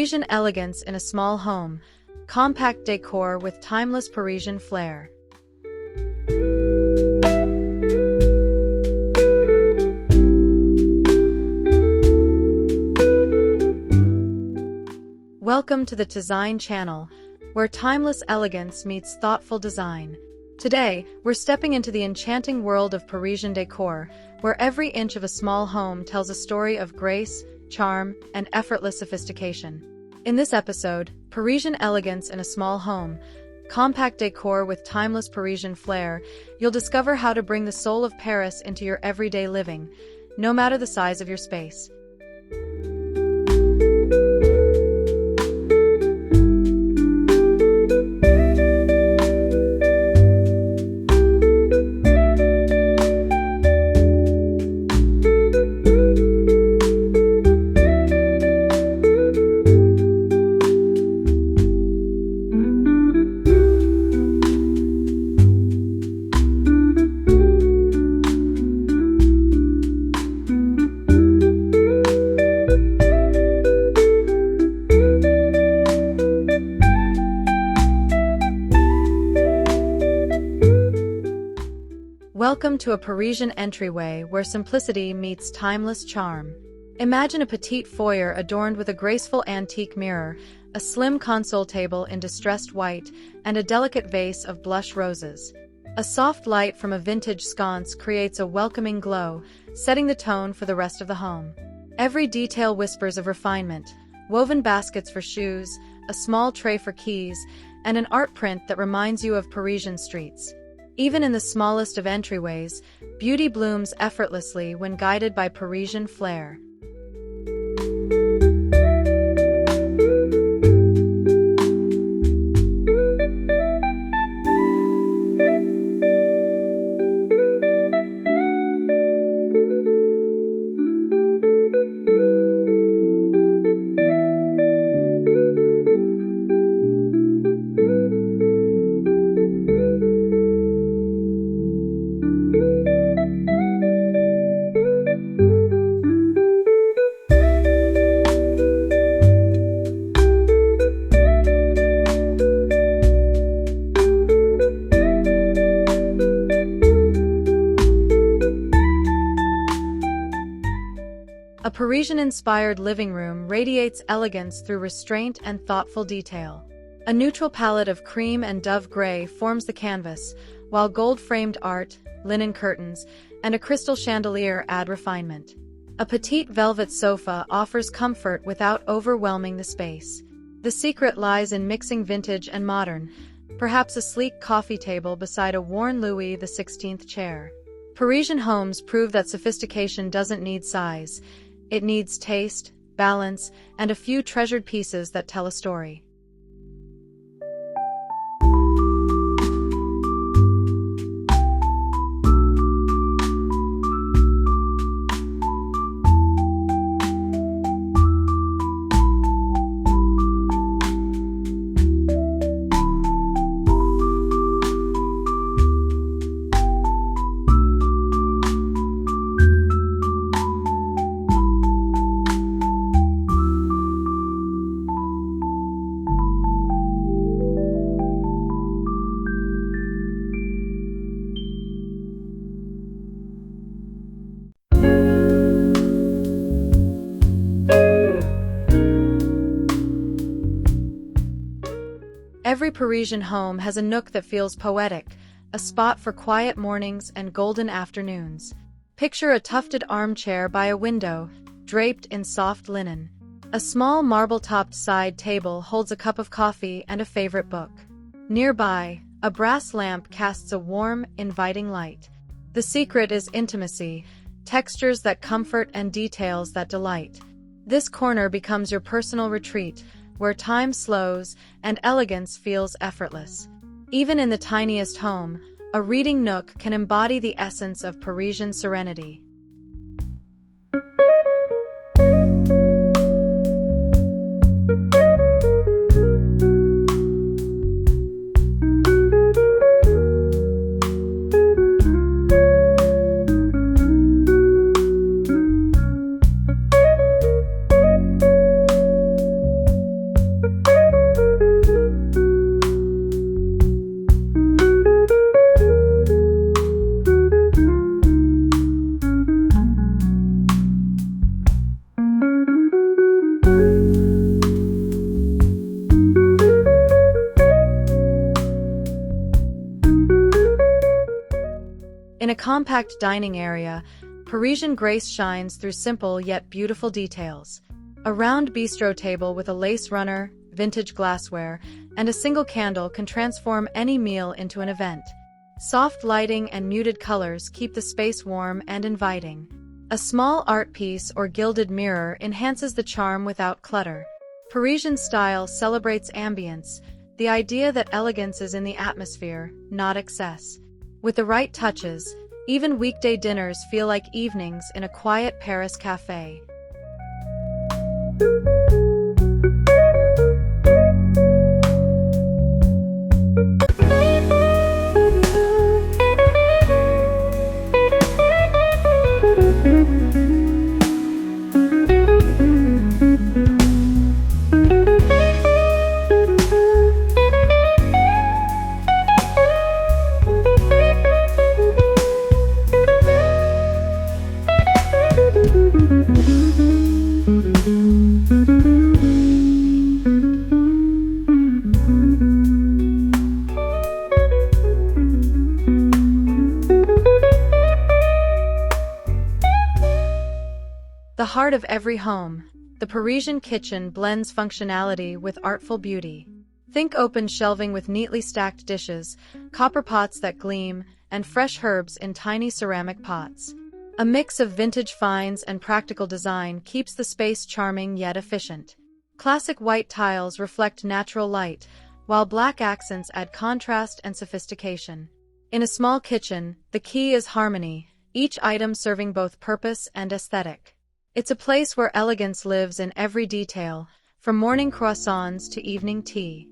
Parisian elegance in a small home. Compact decor with timeless Parisian flair. Welcome to the Design channel, where timeless elegance meets thoughtful design. Today, we're stepping into the enchanting world of Parisian decor, where every inch of a small home tells a story of grace, charm, and effortless sophistication. In this episode, Parisian elegance in a small home, compact decor with timeless Parisian flair, you'll discover how to bring the soul of Paris into your everyday living, no matter the size of your space. Welcome to a Parisian entryway where simplicity meets timeless charm. Imagine a petite foyer adorned with a graceful antique mirror, a slim console table in distressed white, and a delicate vase of blush roses. A soft light from a vintage sconce creates a welcoming glow, setting the tone for the rest of the home. Every detail whispers of refinement: woven baskets for shoes, a small tray for keys, and an art print that reminds you of Parisian streets. Even in the smallest of entryways, beauty blooms effortlessly when guided by Parisian flair. A Parisian-inspired living room radiates elegance through restraint and thoughtful detail. A neutral palette of cream and dove gray forms the canvas, while gold-framed art, linen curtains, and a crystal chandelier add refinement. A petite velvet sofa offers comfort without overwhelming the space. The secret lies in mixing vintage and modern, perhaps a sleek coffee table beside a worn Louis XVI chair. Parisian homes prove that sophistication doesn't need size. It needs taste, balance, and a few treasured pieces that tell a story. Every Parisian home has a nook that feels poetic, a spot for quiet mornings and golden afternoons. Picture a tufted armchair by a window, draped in soft linen. A small marble-topped side table holds a cup of coffee and a favorite book. Nearby, a brass lamp casts a warm, inviting light. The secret is intimacy, textures that comfort and details that delight. This corner becomes your personal retreat, where time slows and elegance feels effortless. Even in the tiniest home, a reading nook can embody the essence of Parisian serenity. compact dining area, Parisian grace shines through simple yet beautiful details. A round bistro table with a lace runner, vintage glassware, and a single candle can transform any meal into an event. Soft lighting and muted colors keep the space warm and inviting. A small art piece or gilded mirror enhances the charm without clutter. Parisian style celebrates ambience, the idea that elegance is in the atmosphere, not excess. With the right touches, even weekday dinners feel like evenings in a quiet Paris cafe. The heart of every home, the Parisian kitchen blends functionality with artful beauty. Think open shelving with neatly stacked dishes, copper pots that gleam, and fresh herbs in tiny ceramic pots. A mix of vintage finds and practical design keeps the space charming yet efficient. Classic white tiles reflect natural light, while black accents add contrast and sophistication. In a small kitchen, the key is harmony, each item serving both purpose and aesthetic. It's a place where elegance lives in every detail, from morning croissants to evening tea.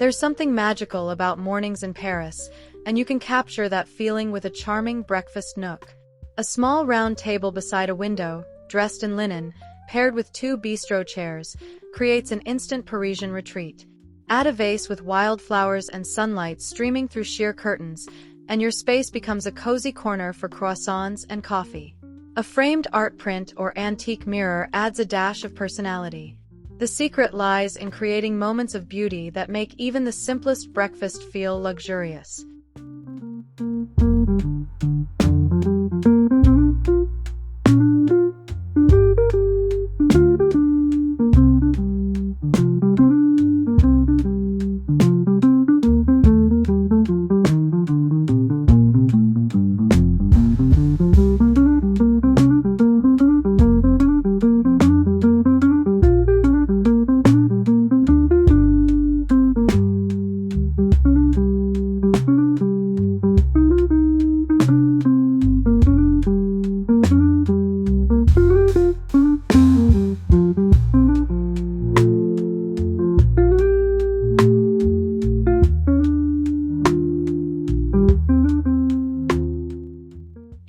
There's something magical about mornings in Paris, and you can capture that feeling with a charming breakfast nook. A small round table beside a window, dressed in linen, paired with two bistro chairs, creates an instant Parisian retreat. Add a vase with wildflowers and sunlight streaming through sheer curtains, and your space becomes a cozy corner for croissants and coffee. A framed art print or antique mirror adds a dash of personality. The secret lies in creating moments of beauty that make even the simplest breakfast feel luxurious.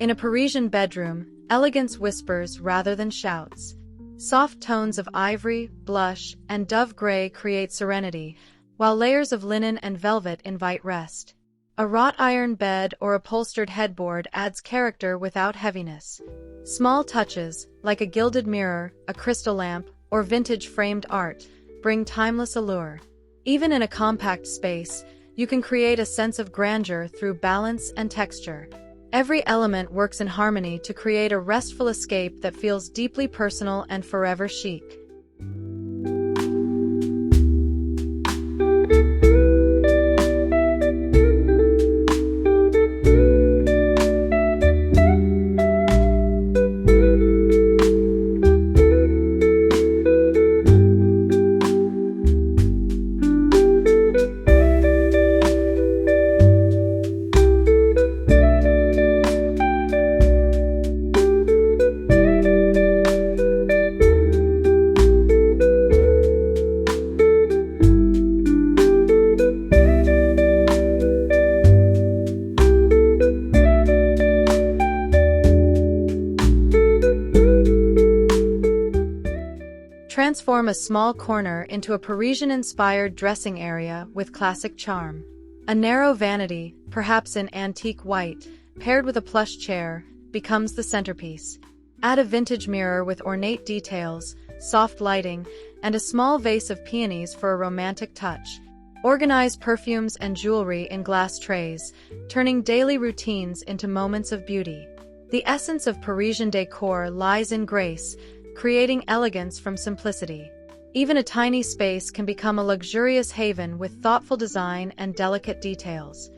In a Parisian bedroom, elegance whispers rather than shouts. Soft tones of ivory, blush, and dove gray create serenity, while layers of linen and velvet invite rest. A wrought iron bed or upholstered headboard adds character without heaviness. Small touches, like a gilded mirror, a crystal lamp, or vintage framed art, bring timeless allure. Even in a compact space, you can create a sense of grandeur through balance and texture. Every element works in harmony to create a restful escape that feels deeply personal and forever chic. Transform a small corner into a Parisian-inspired dressing area with classic charm. A narrow vanity, perhaps in antique white, paired with a plush chair, becomes the centerpiece. Add a vintage mirror with ornate details, soft lighting, and a small vase of peonies for a romantic touch. Organize perfumes and jewelry in glass trays, turning daily routines into moments of beauty. The essence of Parisian décor lies in grace, creating elegance from simplicity. Even a tiny space can become a luxurious haven with thoughtful design and delicate details.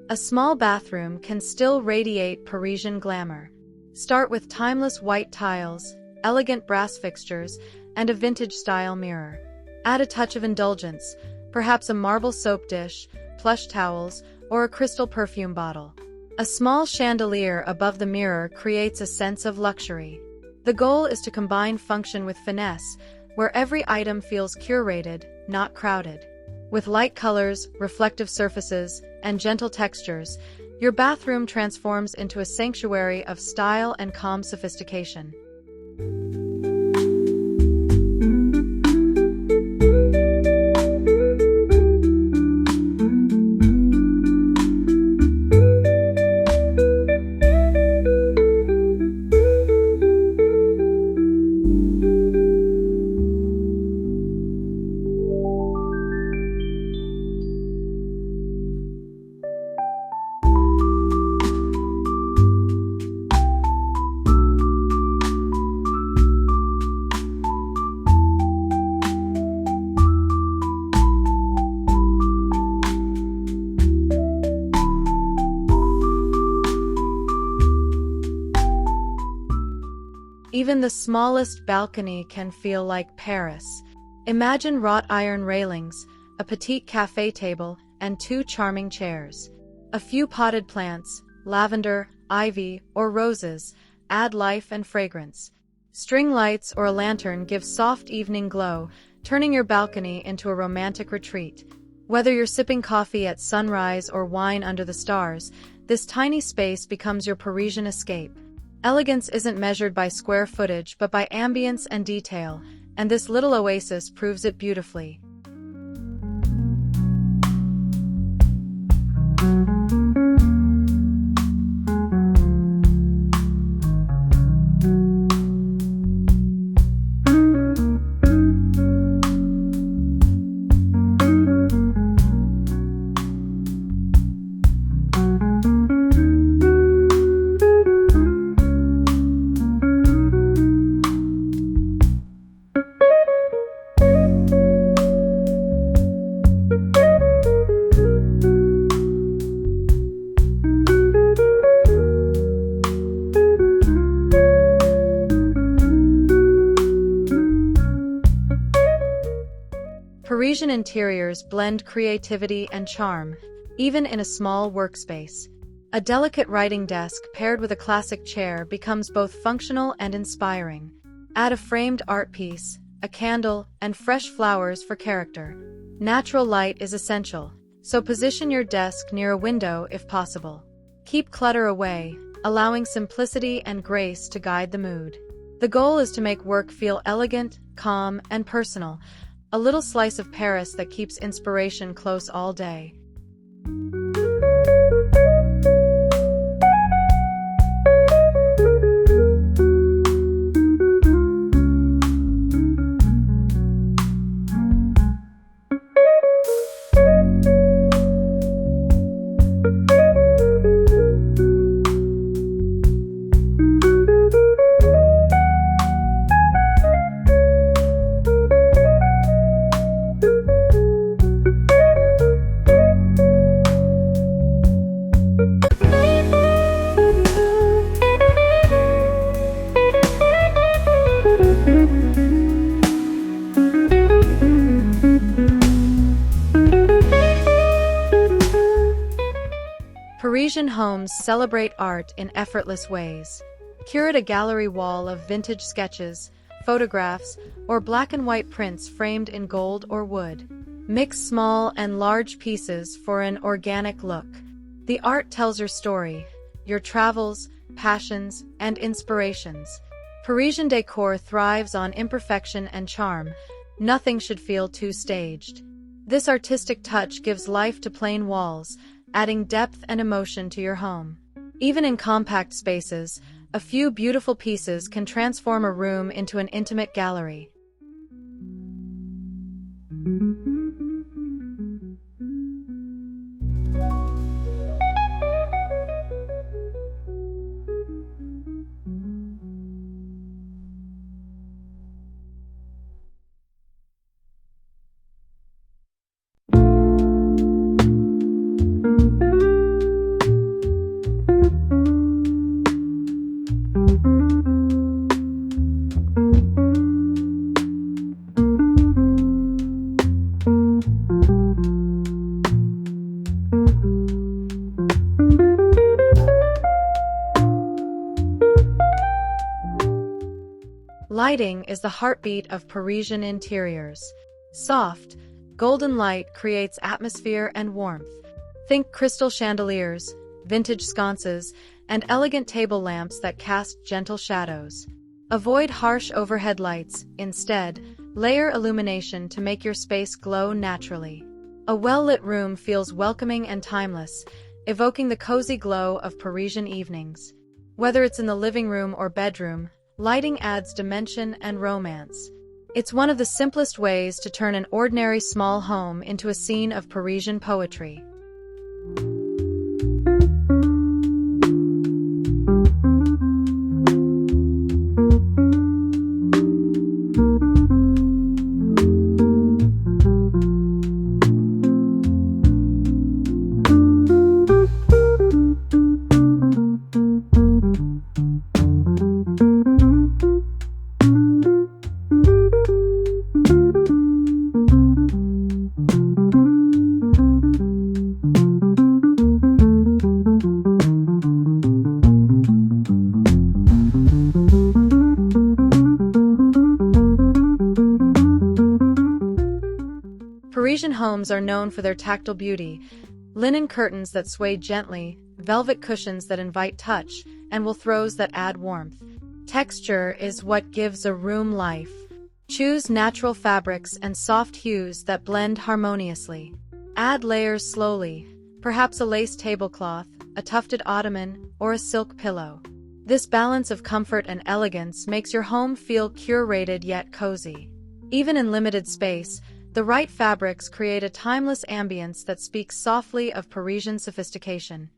A small bathroom can still radiate Parisian glamour. Start with timeless white tiles, elegant brass fixtures, and a vintage-style mirror. Add a touch of indulgence, perhaps a marble soap dish, plush towels, or a crystal perfume bottle. A small chandelier above the mirror creates a sense of luxury. The goal is to combine function with finesse, where every item feels curated, not crowded. With light colors, reflective surfaces, and gentle textures, your bathroom transforms into a sanctuary of style and calm sophistication. Even the smallest balcony can feel like Paris. Imagine wrought iron railings, a petite cafe table, and 2 charming chairs. A few potted plants, lavender, ivy, or roses, add life and fragrance. String lights or a lantern give soft evening glow, turning your balcony into a romantic retreat. Whether you're sipping coffee at sunrise or wine under the stars, this tiny space becomes your Parisian escape. Elegance isn't measured by square footage but by ambience and detail, and this little oasis proves it beautifully. Parisian interiors blend creativity and charm, even in a small workspace. A delicate writing desk paired with a classic chair becomes both functional and inspiring. Add a framed art piece, a candle, and fresh flowers for character. Natural light is essential, so position your desk near a window if possible. Keep clutter away, allowing simplicity and grace to guide the mood. The goal is to make work feel elegant, calm, and personal, a little slice of Paris that keeps inspiration close all day. Parisian homes celebrate art in effortless ways. Curate a gallery wall of vintage sketches, photographs, or black and white prints framed in gold or wood. Mix small and large pieces for an organic look. The art tells your story, your travels, passions, and inspirations. Parisian decor thrives on imperfection and charm. Nothing should feel too staged. This artistic touch gives life to plain walls, adding depth and emotion to your home. Even in compact spaces, a few beautiful pieces can transform a room into an intimate gallery. Lighting is the heartbeat of Parisian interiors. Soft, golden light creates atmosphere and warmth. Think crystal chandeliers, vintage sconces, and elegant table lamps that cast gentle shadows. Avoid harsh overhead lights. Instead, layer illumination to make your space glow naturally. A well-lit room feels welcoming and timeless, evoking the cozy glow of Parisian evenings. Whether it's in the living room or bedroom, lighting adds dimension and romance. It's one of the simplest ways to turn an ordinary small home into a scene of Parisian poetry. Parisian homes are known for their tactile beauty: linen curtains that sway gently, velvet cushions that invite touch, and wool throws that add warmth. Texture is what gives a room life. Choose natural fabrics and soft hues that blend harmoniously. Add layers slowly, perhaps a lace tablecloth, a tufted ottoman, or a silk pillow. This balance of comfort and elegance makes your home feel curated yet cozy. Even in limited space, the right fabrics create a timeless ambience that speaks softly of Parisian sophistication.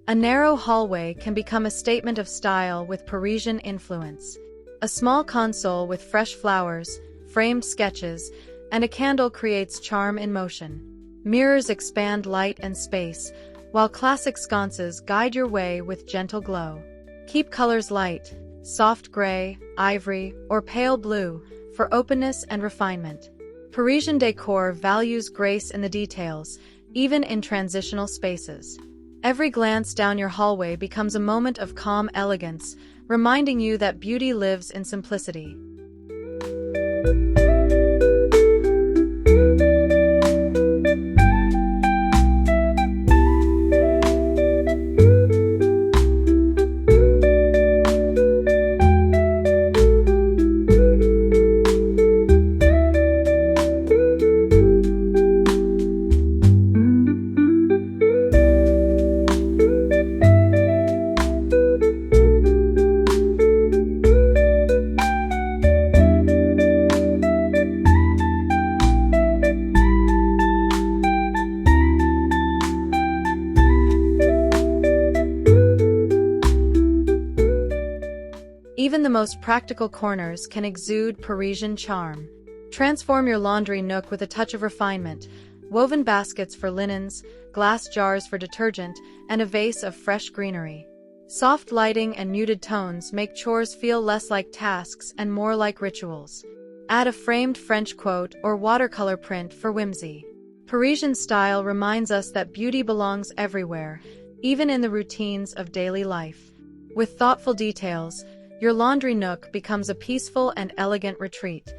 A narrow hallway can become a statement of style with Parisian influence. A small console with fresh flowers, framed sketches, and a candle creates charm in motion. Mirrors expand light and space, while classic sconces guide your way with gentle glow. Keep colors light: soft gray, ivory, or pale blue, for openness and refinement. Parisian decor values grace in the details, even in transitional spaces. Every glance down your hallway becomes a moment of calm elegance, reminding you that beauty lives in simplicity. most practical corners can exude Parisian charm. Transform your laundry nook with a touch of refinement. Woven baskets for linens, glass jars for detergent, and a vase of fresh greenery. Soft lighting and muted tones make chores feel less like tasks and more like rituals. Add a framed French quote or watercolor print for whimsy. Parisian style reminds us that beauty belongs everywhere, even in the routines of daily life. With thoughtful details, your laundry nook becomes a peaceful and elegant retreat.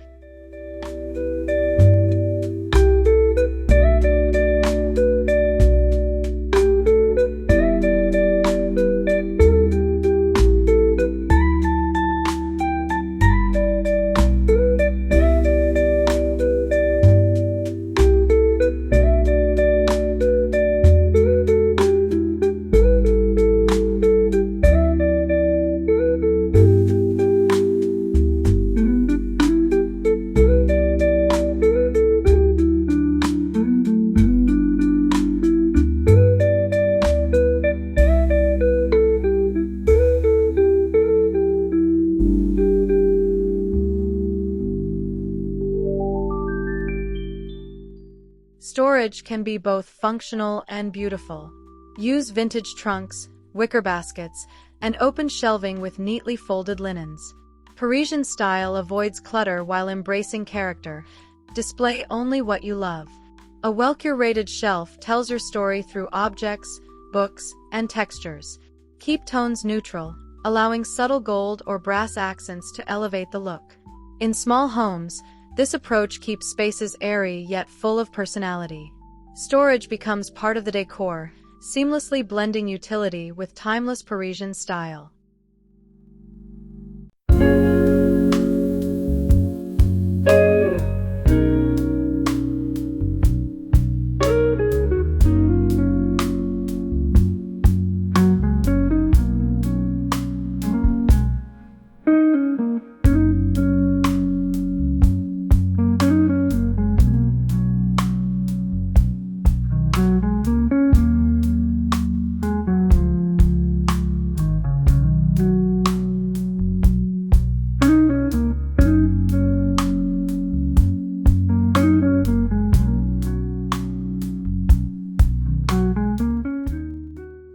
Storage can be both functional and beautiful. Use vintage trunks, wicker baskets, and open shelving with neatly folded linens. Parisian style avoids clutter while embracing character. Display only what you love. A well-curated shelf tells your story through objects, books, and textures. Keep tones neutral, allowing subtle gold or brass accents to elevate the look. In small homes, this approach keeps spaces airy yet full of personality. Storage becomes part of the decor, seamlessly blending utility with timeless Parisian style.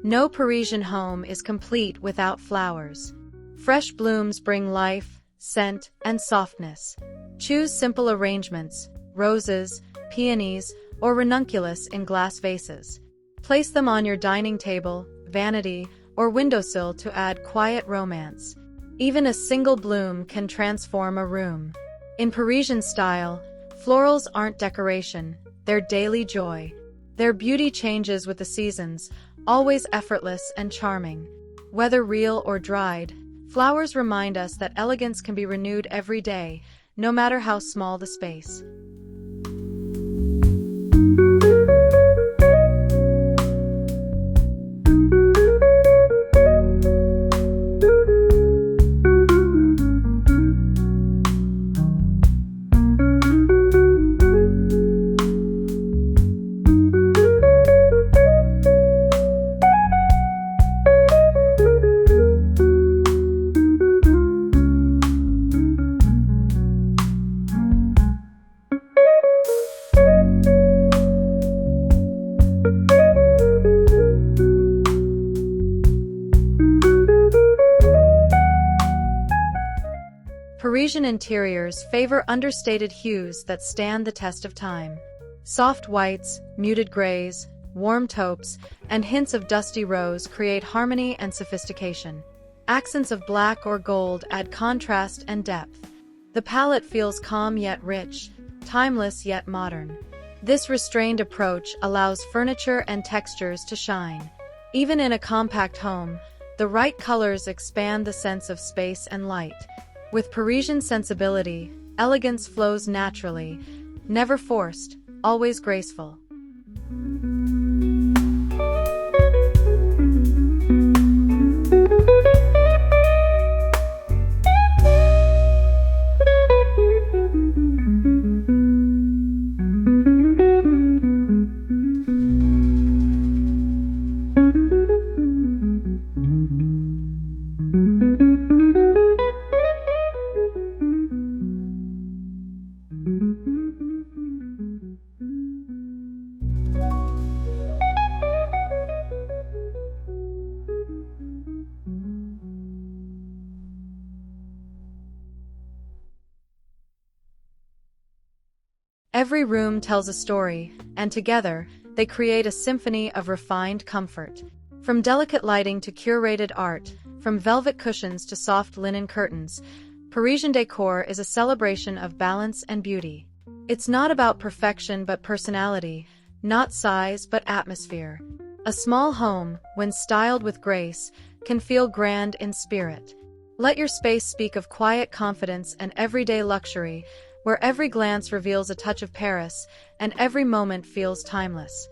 No Parisian home is complete without flowers. Fresh blooms bring life, scent, and softness. Choose simple arrangements, roses, peonies, or ranunculus in glass vases. Place them on your dining table, vanity, or windowsill to add quiet romance. Even a single bloom can transform a room. In Parisian style, florals aren't decoration, they're daily joy. Their beauty changes with the seasons, always effortless and charming. Whether real or dried, flowers remind us that elegance can be renewed every day, no matter how small the space. Parisian interiors favor understated hues that stand the test of time. Soft whites, muted grays, warm taupes, and hints of dusty rose create harmony and sophistication. Accents of black or gold add contrast and depth. The palette feels calm yet rich, timeless yet modern. This restrained approach allows furniture and textures to shine. Even in a compact home, the right colors expand the sense of space and light. With Parisian sensibility, elegance flows naturally, never forced, always graceful. Every room tells a story, and together, they create a symphony of refined comfort. From delicate lighting to curated art, from velvet cushions to soft linen curtains, Parisian decor is a celebration of balance and beauty. It's not about perfection but personality, not size but atmosphere. A small home, when styled with grace, can feel grand in spirit. Let your space speak of quiet confidence and everyday luxury, where every glance reveals a touch of Paris and every moment feels timeless.